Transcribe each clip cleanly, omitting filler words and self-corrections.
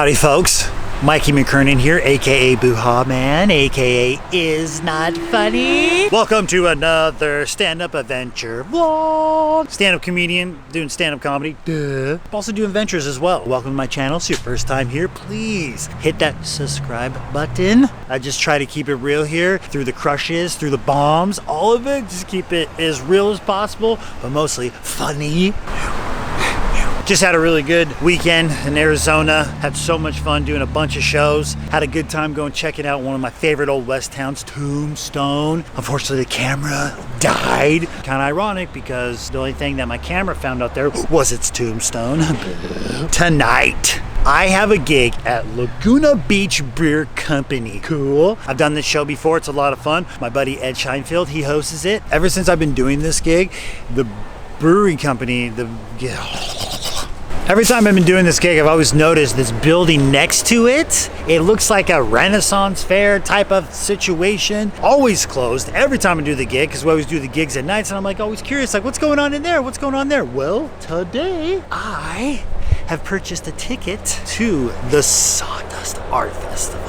Howdy folks, Mikey McKernan here, aka Boo-Ha Man, aka Is Not Funny. Welcome to another stand-up adventure vlog. Stand-up comedian, doing stand-up comedy, duh. I'm also doing ventures as well. Welcome to my channel. If it's your first time here, please hit that subscribe button. I just try to keep it real here, through the crushes, through the bombs, all of it. Just keep it as real as possible, but mostly funny. Just had a really good weekend in Arizona. Had so much fun doing a bunch of shows. Had a good time going checking out one of my favorite old West towns, Tombstone. Unfortunately, the camera died. Kind of ironic because the only thing that my camera found out there was its tombstone. Tonight, I have a gig at Laguna Beach Beer Company. Cool. I've done this show before. It's a lot of fun. My buddy Ed Scheinfeld, he hosts it. Ever since I've been doing this gig, the brewery company, every time I've been doing this gig, I've always noticed this building next to it. It looks like a Renaissance fair type of situation. Always closed every time I do the gig, because we always do the gigs at nights, and I'm like always curious, like what's going on in there? What's going on there? Well, today I have purchased a ticket to the Sawdust Art Festival.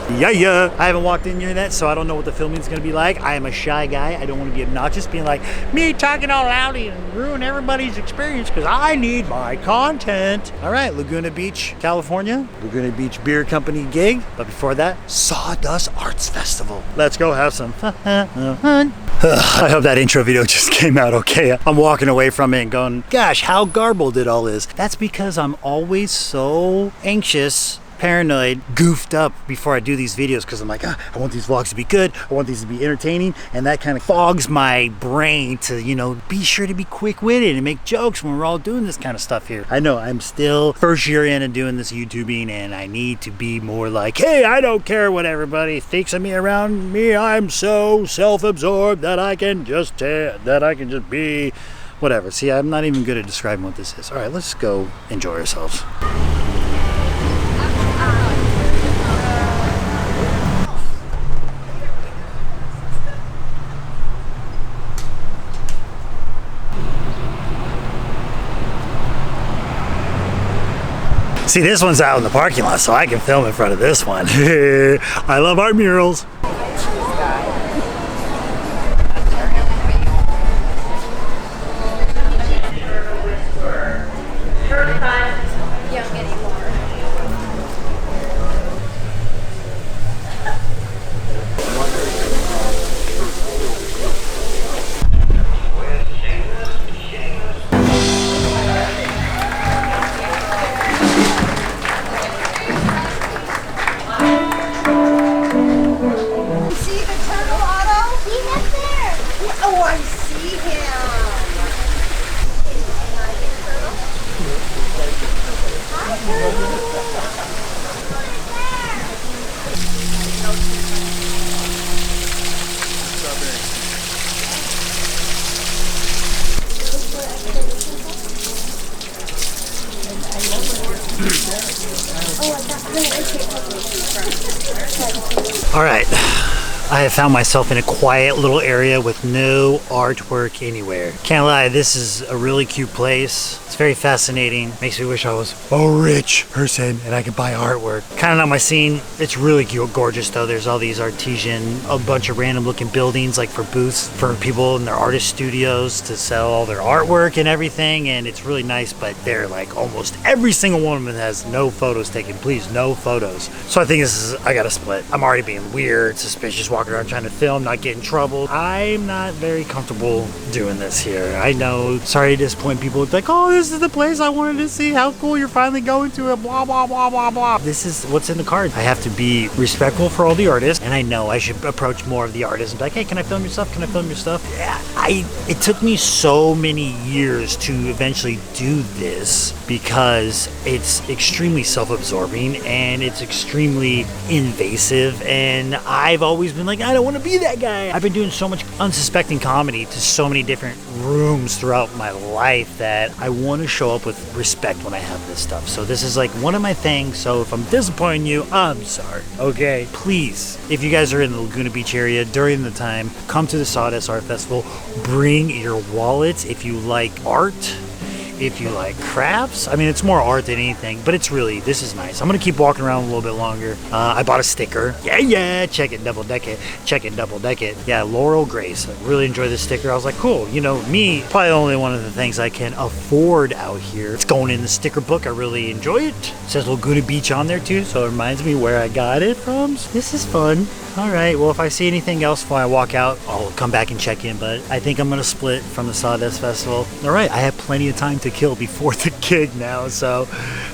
Yeah. I haven't walked in here yet, so I don't know what the filming is going to be like. I am a shy guy. I don't want to be obnoxious, being like me talking all loudly and ruin everybody's experience because I need my content. All right, Laguna Beach, California, Laguna Beach Beer Company gig. But before that, Sawdust Arts Festival. Let's go have some fun. I hope that intro video just came out okay. I'm walking away from it and going, gosh, how garbled it all is. That's because I'm always so anxious, paranoid, goofed up before I do these videos, because I'm like, I want these vlogs to be good, I want these to be entertaining, and that kind of fogs my brain to, you know, be sure to be quick-witted and make jokes when we're all doing this kind of stuff here. I know I'm still first year in and doing this YouTubing, and I need to be more like, hey, I don't care what everybody thinks of me around me. I'm so self-absorbed that I can just be whatever. See, I'm not even good at describing what this is. All right, let's go enjoy ourselves. See, this one's out in the parking lot, so I can film in front of this one. I love art murals. All right, I have found myself in a quiet little area with no artwork anywhere. Can't lie, this is a really cute place. It's very fascinating. Makes me wish I was a rich person and I could buy artwork. Kind of not my scene. It's really cute, gorgeous though. There's all these artesian, a bunch of random looking buildings like for booths for people in their artist studios to sell all their artwork and everything. And it's really nice, but they're like almost every single one of them has no photos taken. Please, no photos. So I think I gotta split. I'm already being weird, suspicious, walking around trying to film, not get in trouble. I'm not very comfortable doing this here. I know, sorry to disappoint people. It's like, oh, this is the place I wanted to see. How cool you're finally going to it, blah, blah, blah, blah, blah. This is what's in the card. I have to be respectful for all the artists, and I know I should approach more of the artists and be like, hey, can I film your stuff? Can I film your stuff? Yeah, it took me so many years to eventually do this because it's extremely self-absorbing and it's extremely invasive, and I've always been like, I don't want to be that guy. I've been doing so much unsuspecting comedy to so many different rooms throughout my life that I want to show up with respect when I have this stuff. So this is like one of my things. So if I'm disappointing you, I'm sorry. Okay, please, if you guys are in the Laguna Beach area during the time, come to the Sawdust Art Festival. Bring your wallets if you like art. if you like crafts. I mean, it's more art than anything, but this is nice. I'm gonna keep walking around a little bit longer. I bought a sticker. Yeah, check it, double deck it. Check it, double deck it. Yeah, Laurel Grace. I really enjoy this sticker. I was like, cool. You know, me, probably only one of the things I can afford out here. It's going in the sticker book. I really enjoy it. It says Laguna Beach on there too, so it reminds me where I got it from. This is fun. All right, well, if I see anything else before I walk out, I'll come back and check in, but I think I'm gonna split from the Sawdust Festival. All right, I have plenty of time to kill before the gig now, so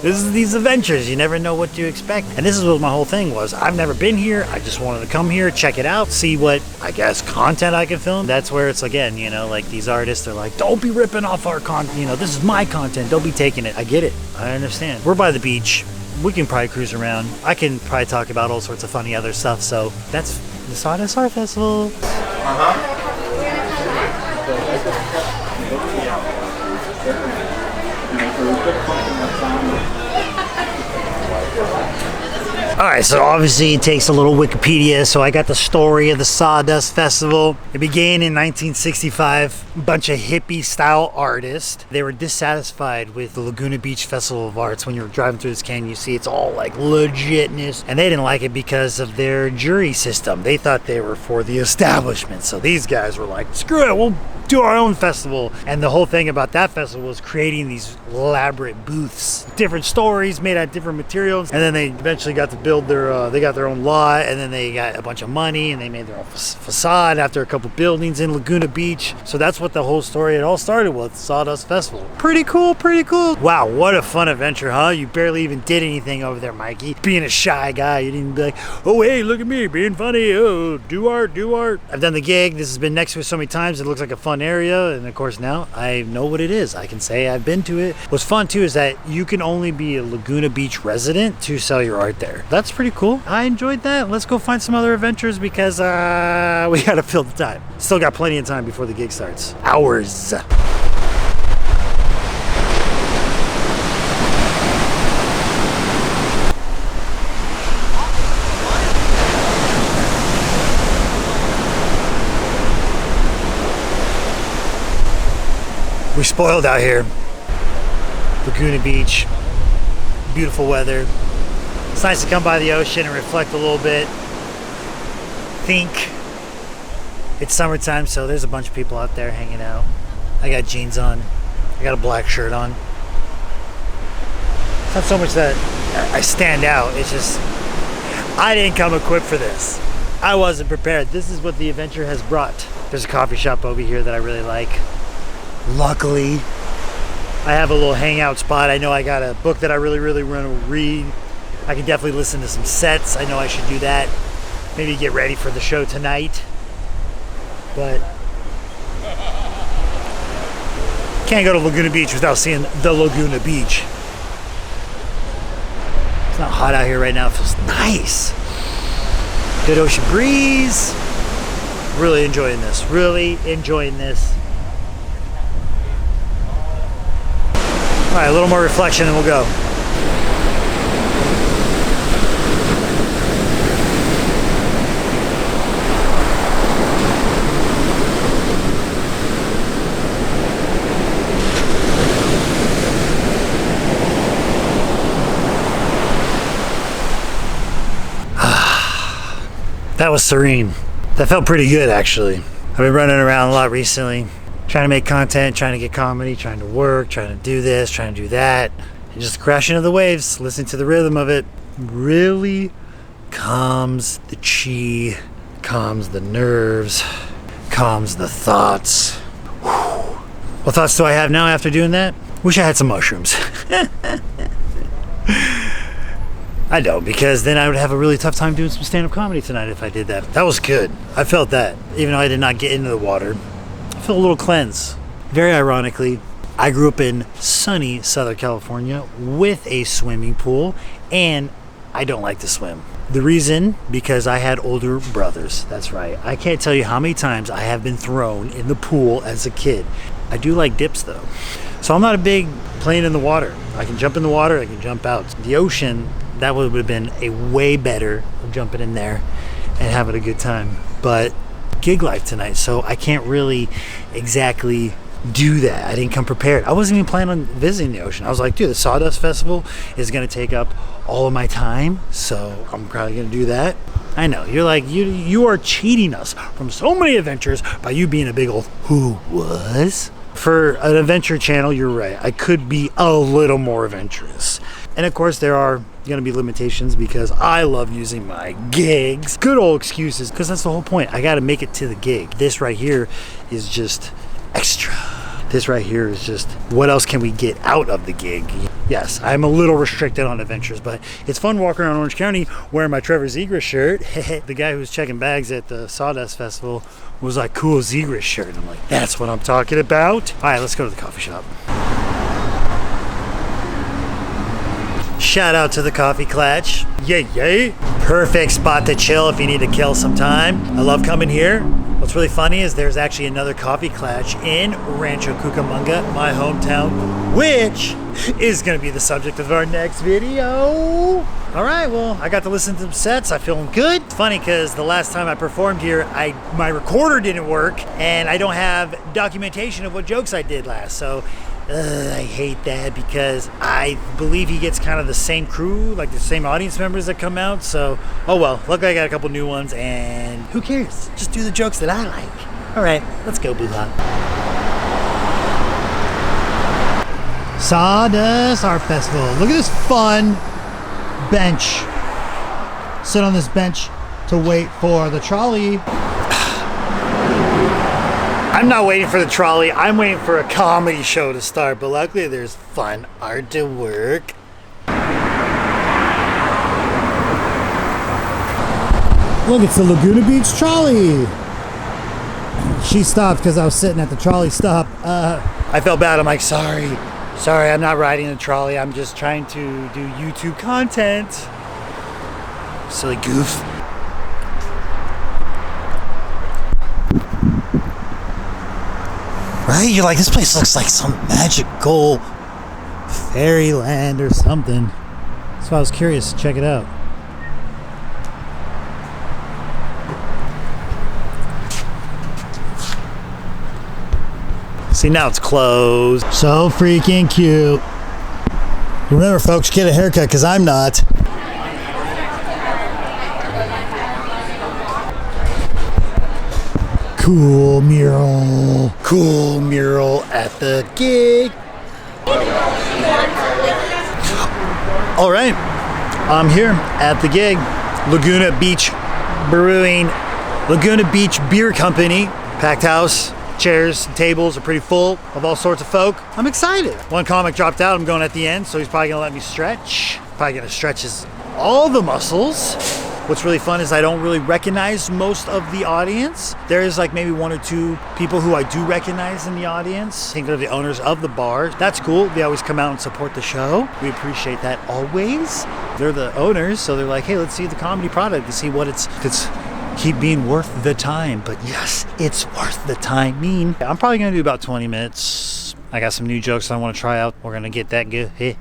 this is these adventures. You never know what to expect. And this is what my whole thing was. I've never been here. I just wanted to come here, check it out, see what, I guess, content I can film. That's where it's, again, you know, like these artists are like, don't be ripping off our content. You know, this is my content. Don't be taking it. I get it. I understand. We're by the beach. We can probably cruise around. I can probably talk about all sorts of funny other stuff. So that's the Sawdust Art Festival. Alright, so obviously it takes a little Wikipedia, so I got the story of the Sawdust Festival. It began in 1965. A bunch of hippie-style artists. They were dissatisfied with the Laguna Beach Festival of Arts. When you're driving through this canyon, you see it's all like legitness. And they didn't like it because of their jury system. They thought they were for the establishment. So these guys were like, screw it, we'll do our own festival. And the whole thing about that festival was creating these elaborate booths, different stories made out of different materials. And then they eventually got to build their they got their own lot, and then they got a bunch of money and they made their own facade after a couple buildings in Laguna Beach. So that's what the whole story, it all started with, Sawdust Festival. Pretty cool, pretty cool. Wow, what a fun adventure, huh? You barely even did anything over there, Mikey. Being a shy guy, you didn't be like, oh hey, look at me being funny, oh do art, do art. I've done the gig. This has been next to it so many times. It looks like a fun area, and of course now I know what it is. I can say I've been to it. What's fun too is that you can only be a Laguna Beach resident to sell your art there. That's pretty cool. I enjoyed that. Let's go find some other adventures because we gotta fill the time. Still got plenty of time before the gig starts. Hours. We're spoiled out here. Laguna Beach, beautiful weather. It's nice to come by the ocean and reflect a little bit. Think it's summertime, so there's a bunch of people out there hanging out. I got jeans on. I got a black shirt on. It's not so much that I stand out, it's just I didn't come equipped for this. I wasn't prepared. This is what the adventure has brought. There's a coffee shop over here that I really like. Luckily, I have a little hangout spot. I know I got a book that I really want to read. I can definitely listen to some sets. I know I should do that. Maybe get ready for the show tonight. But can't go to Laguna Beach without seeing the Laguna Beach. It's not hot out here right now. It feels nice. Good ocean breeze. Really enjoying this. Really enjoying this. All right, a little more reflection and we'll go. That was serene. That felt pretty good, actually. I've been running around a lot recently, trying to make content, trying to get comedy, trying to work, trying to do this, trying to do that. And just crashing into the waves, listening to the rhythm of it really calms the chi, calms the nerves, calms the thoughts. Whew. What thoughts do I have now after doing that? Wish I had some mushrooms. I don't, because then I would have a really tough time doing some stand-up comedy tonight if I did that. That was good. I felt that. Even though I did not get into the water, I felt a little cleanse. Very ironically, I grew up in sunny Southern California with a swimming pool, and I don't like to swim. The reason, because I had older brothers. That's right. I can't tell you how many times I have been thrown in the pool as a kid. I do like dips, though. So I'm not a big playing in the water. I can jump in the water, I can jump out. The ocean, that would have been a way better of jumping in there and having a good time. But gig life tonight, so I can't really exactly do that. I didn't come prepared. I wasn't even planning on visiting the ocean. I was like, dude, the Sawdust Festival is going to take up all of my time, so I'm probably going to do that. I know, you're like, you are cheating us from so many adventures by you being a big old who was. For an adventure channel, you're right. I could be a little more adventurous. And of course, there are going to be limitations because I love using my gigs. Good old excuses, because that's the whole point. I got to make it to the gig. This right here is just extra. This right here is just, what else can we get out of the gig? Yes, I'm a little restricted on adventures, but it's fun walking around Orange County wearing my Trevor Zegras shirt. The guy who was checking bags at the Sawdust Festival was like, cool Zegras shirt. And I'm like, that's what I'm talking about. All right, let's go to the coffee shop. Shout out to the Coffee Clatch. Yay, yay. Perfect spot to chill if you need to kill some time. I love coming here. What's really funny is there's actually another Coffee Clatch in Rancho Cucamonga, my hometown, which is going to be the subject of our next video. All right, well, I got to listen to some sets. I'm feeling good. It's funny because the last time I performed here, my recorder didn't work, and I don't have documentation of what jokes I did last. So I hate that because I believe he gets kind of the same crew, like the same audience members that come out. So, oh well, luckily I got a couple new ones, and who cares? Just do the jokes that I like. All right, let's go, Boo-ha. Sawdust Art Festival. Look at this fun bench. Sit on this bench to wait for the trolley. I'm not waiting for the trolley. I'm waiting for a comedy show to start, but luckily there's fun art to work. Look, it's the Laguna Beach trolley. She stopped because I was sitting at the trolley stop. I felt bad. I'm like, sorry, I'm not riding the trolley. I'm just trying to do YouTube content. Silly goof. Right? You're like, this place looks like some magical fairyland or something. That's why I was curious to check it out. See, now it's closed. So freaking cute. Remember, folks, get a haircut because I'm not. Cool mural at the gig. All right, I'm here at the gig. Laguna Beach Brewing, Laguna Beach Beer Company. Packed house, chairs, tables are pretty full of all sorts of folk. I'm excited. One comic dropped out. I'm going at the end, so he's probably gonna let me stretch. Probably gonna stretch all the muscles. What's really fun is I don't really recognize most of the audience. There is like maybe one or two people who I do recognize in the audience. I think they're the owners of the bar. That's cool. They always come out and support the show. We appreciate that always. They're the owners, so they're like, hey, let's see the comedy product to see what it's keep being worth the time. But yes, it's worth the time. I'm probably gonna do about 20 minutes. I got some new jokes I want to try out. We're going to get that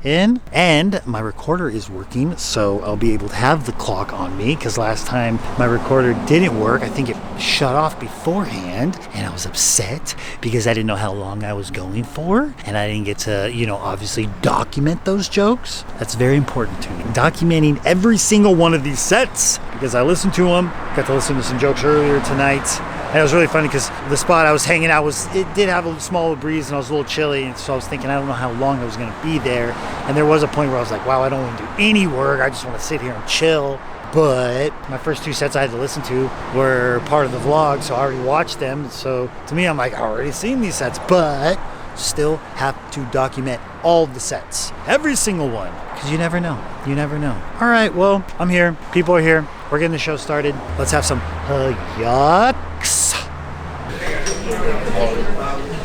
in. And my recorder is working, so I'll be able to have the clock on me, because last time my recorder didn't work. I think it shut off beforehand, and I was upset because I didn't know how long I was going for, and I didn't get to, obviously document those jokes. That's very important to me. Documenting every single one of these sets, because I listened to them. Got to listen to some jokes earlier tonight. And it was really funny because the spot I was hanging out it did have a small breeze, and I was a little chilly, and so I was thinking I don't know how long I was going to be there. And there was a point where I was like, wow, I don't want to do any work. I just want to sit here and chill. But my first two sets I had to listen to were part of the vlog, so I already watched them. So to me, I'm like, I already seen these sets, but still have to document all the sets, every single one, because you never know. You never know. All right, well, I'm here. People are here. We're getting the show started. Let's have some yucks.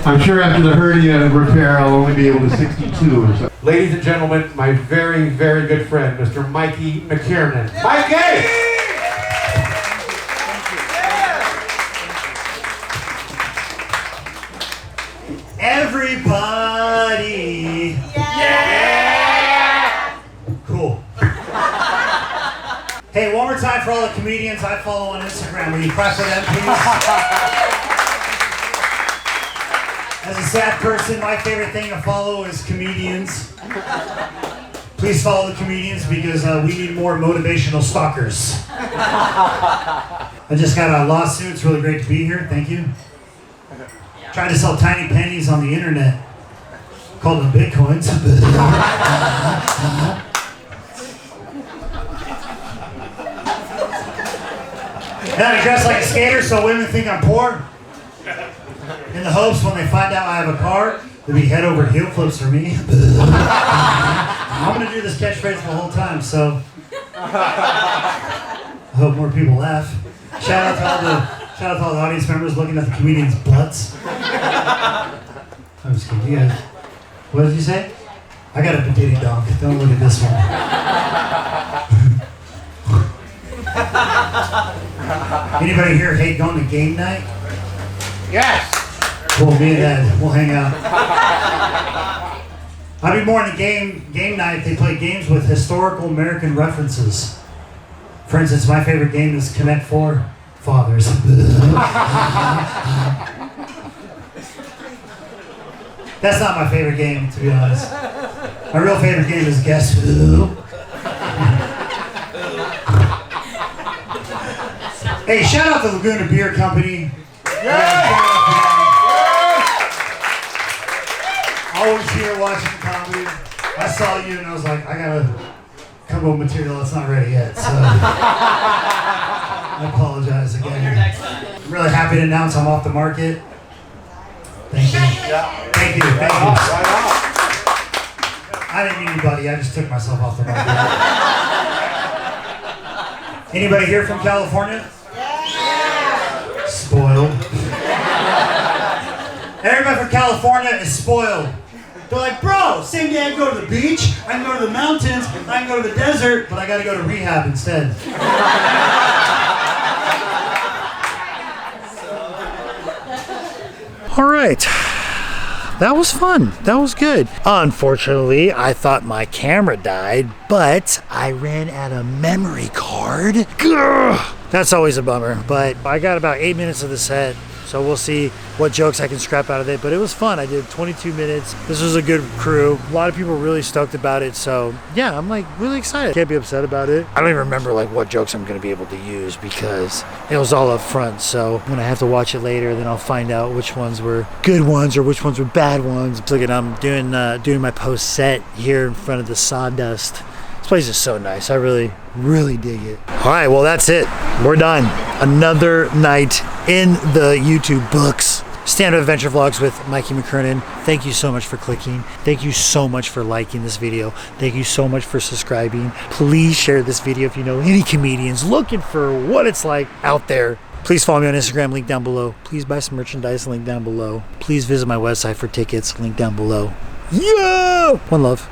I'm sure after the hernia repair, I'll only be able to 62 or so. Ladies and gentlemen, my very, very good friend, Mr. Mikey McKernan. Mikey! Everybody! Yeah! Cool. Hey, one more time for all the comedians I follow on Instagram. Will you clap for them, please? As a sad person, my favorite thing to follow is comedians. Please follow the comedians because we need more motivational stalkers. I just got a lawsuit. It's really great to be here. Thank you. Trying to sell tiny pennies on the internet. Called them Bitcoins. And I dress like a skater so women think I'm poor. In the hopes when they find out I have a car, they'll be head over heel flips for me. I'm gonna do this catchphrase the whole time, so I hope more people laugh. Shout out to all the audience members looking at the comedians' butts. I'm just kidding. You guys, what did you say? I got a potato dog. Don't look at this one. Anybody here hate going to game night? Yes. Cool, me and Ed, we'll hang out. I'd be more in the game night if they play games with historical American references. For instance, my favorite game is Connect Four Fathers. That's not my favorite game, to be honest. My real favorite game is Guess Who? Hey, shout out to Laguna Beer Company. Always here watching comedy. I saw you and I was like, I gotta come up with material that's not ready yet, so I apologize again. I'm really happy to announce I'm off the market. Thank you. Thank you. I didn't mean anybody, I just took myself off the market. Anybody here from California? Spoiled. Everybody from California is spoiled. They're like, bro, same day I can go to the beach, I can go to the mountains, I can go to the desert, but I gotta go to rehab instead. All right, that was fun. That was good. Unfortunately, I thought my camera died, but I ran out of memory card. Gah! That's always a bummer, but I got about 8 minutes of the set. So we'll see what jokes I can scrap out of it. But it was fun. I did 22 minutes. This was a good crew. A lot of people were really stoked about it. So yeah, I'm like really excited. Can't be upset about it. I don't even remember like what jokes I'm going to be able to use because it was all up front. So when I have to watch it later, then I'll find out which ones were good ones or which ones were bad ones. Look at I'm doing my post set here in front of the Sawdust. This place is so nice. I really dig it. All right, well, that's it. We're done. Another night in the YouTube books. Stand-up adventure vlogs with Mikey McKernan. Thank you so much for clicking. Thank you so much for liking this video. Thank you so much for subscribing. Please share this video if you know any comedians looking for what it's like out there. Please follow me on Instagram, link down below. Please buy some merchandise, link down below. Please visit my website for tickets, link down below. Yeah! One love.